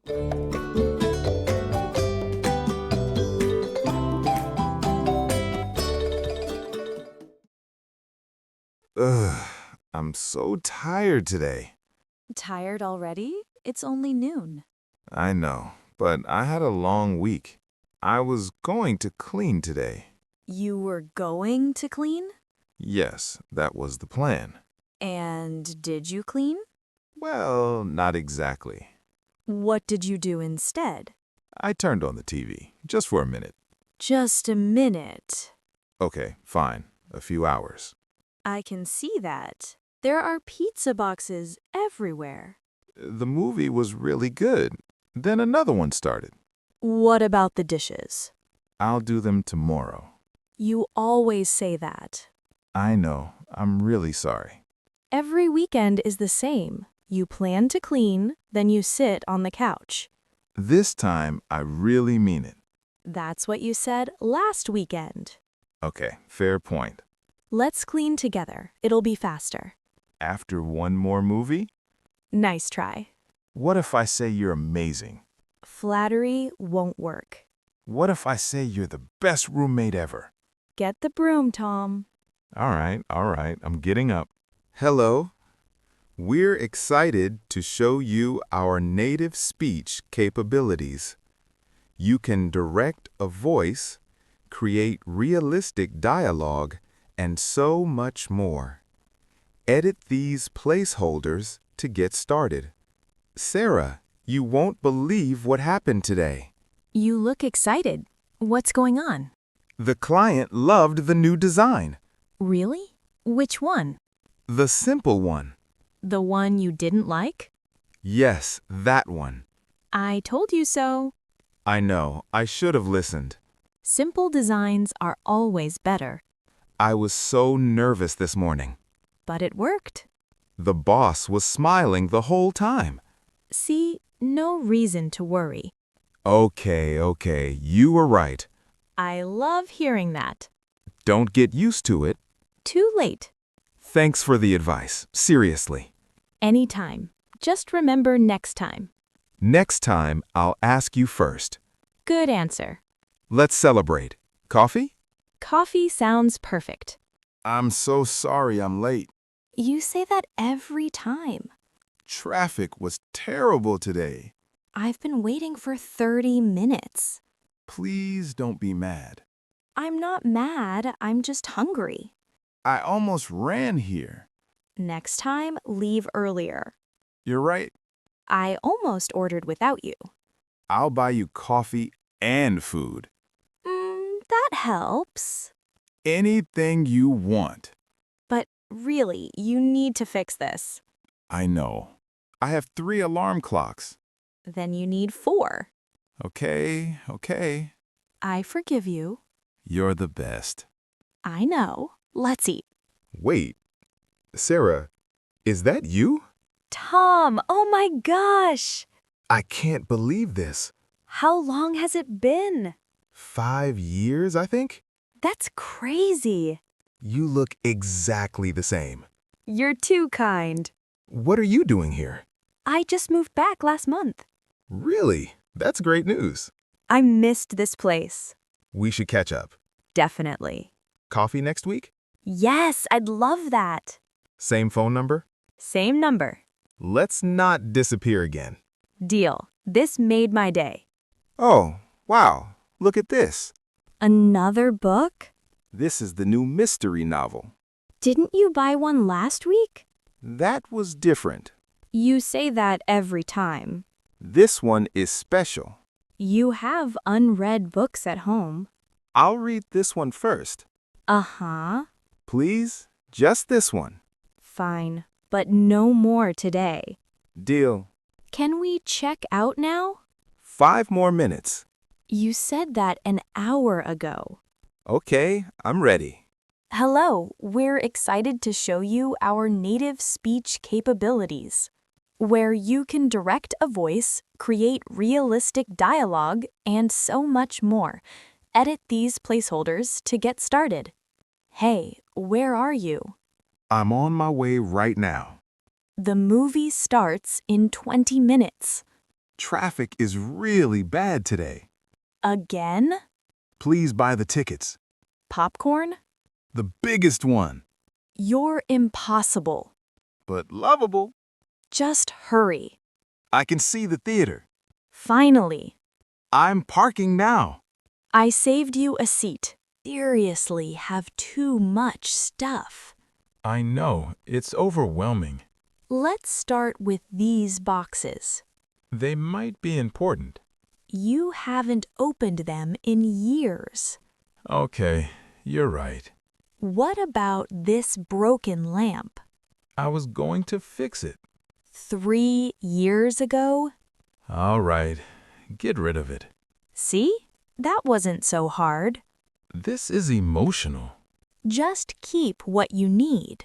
Ugh, I'm so tired today. Tired already? It's only noon. I know, but I had a long week. I was going to clean today. You were going to clean? Yes, that was the plan. And did you clean? Well, not exactly. What did you do instead? I turned on the TV, just for a minute. Just a minute. Okay, fine. A few hours. I can see that. There are pizza boxes everywhere. The movie was really good. Then another one started. What about the dishes? I'll do them tomorrow. You always say that. I know. I'm really sorry. Every weekend is the same. You plan to clean, then you sit on the couch. This time, I really mean it. That's what you said last weekend. Okay, fair point. Let's clean together. It'll be faster. After one more movie? Nice try. What if I say you're amazing? Flattery won't work. What if I say you're the best roommate ever? Get the broom, Tom. All right, I'm getting up. Hello. We're excited to show you our native speech capabilities. You can direct a voice, create realistic dialogue, and so much more. Edit these placeholders to get started. Sarah, you won't believe what happened today. You look excited. What's going on? The client loved the new design. Really? Which one? The simple one. The one you didn't like? Yes, that one. I told you so. I know, I should have listened. Simple designs are always better. I was so nervous this morning. But it worked. The boss was smiling the whole time. See, no reason to worry. Okay, you were right. I love hearing that. Don't get used to it. Too late. Thanks for the advice, seriously. Anytime. Just remember next time. Next time, I'll ask you first. Good answer. Let's celebrate. Coffee? Coffee sounds perfect. I'm so sorry I'm late. You say that every time. Traffic was terrible today. I've been waiting for 30 minutes. Please don't be mad. I'm not mad, I'm just hungry. I almost ran here. Next time, leave earlier. You're right. I almost ordered without you. I'll buy you coffee and food. That helps. Anything you want. But really, you need to fix this. I know. I have 3 alarm clocks. Then you need 4. Okay. I forgive you. You're the best. I know. Let's eat. Wait. Sarah, is that you? Tom, oh my gosh! I can't believe this. How long has it been? 5 years, I think? That's crazy. You look exactly the same. You're too kind. What are you doing here? I just moved back last month. Really? That's great news. I missed this place. We should catch up. Definitely. Coffee next week? Yes, I'd love that. Same phone number? Same number. Let's not disappear again. Deal. This made my day. Oh, wow. Look at this. Another book? This is the new mystery novel. Didn't you buy one last week? That was different. You say that every time. This one is special. You have unread books at home. I'll read this one first. Uh-huh. Please, just this one. Fine, but no more today. Deal. Can we check out now? 5 more minutes. You said that an hour ago. Okay, I'm ready. Hello, we're excited to show you our native speech capabilities, where you can direct a voice, create realistic dialogue, and so much more. Edit these placeholders to get started. Hey, where are you? I'm on my way right now. The movie starts in 20 minutes. Traffic is really bad today. Again? Please buy the tickets. Popcorn? The biggest one, You're impossible. but lovable. Just hurry. I can see the theater. Finally, I'm parking now. I saved you a seat. Seriously, have too much stuff. I know, it's overwhelming. Let's start with these boxes. They might be important. You haven't opened them in years. Okay, you're right. What about this broken lamp? I was going to fix it. 3 years ago? All right, get rid of it. See? That wasn't so hard. This is emotional. Just keep what you need.